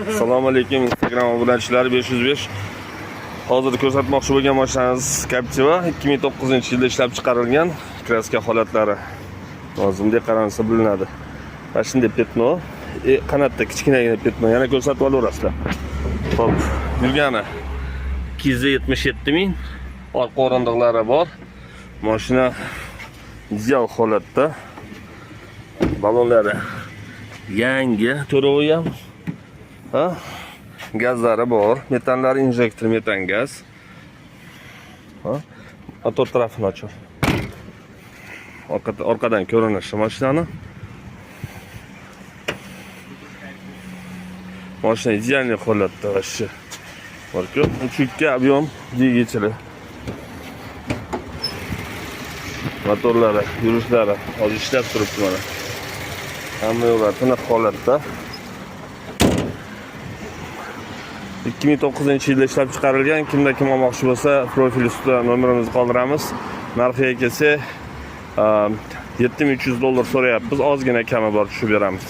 Assalomu alaykum Instagram obunachilar 505. Hozir ko'rsatmoqchi bo'lgan mashinamiz Captiva 2009-yilda ishlab chiqarilgan. Kraska holatlari nozimdek qaransa bilinadi. Mana shunday petno, qanotda kichkinagina petno yana ko'rsatib olaverasizlar. Xo'p, yurgani 277 ming. Orqa o'rindiqlari bor. Mashina ideal holatda. Balonlari yangi, to'rovi ham. Ha? Gazlari bor, metanlar injektor, metan gaz. Ha? Motor tarafini ochib. Orqadan ko'rinishi mashinani. Mashina ideal holatda vashi. Bor-ku, 3.2 объем dvigateli. Motorlari, yurishlari hozir ishlab turibdi mana. Hamma yo'llar tiniq holatda. 2009-yilda ishlab chiqarilgan. Kimda kim olmoqchi bo'lsa, profil ustida nomerimizni qoldiramiz. Narxiga kelsa $7300 so'rayapmiz. Ozgina kami bor tushib beramiz.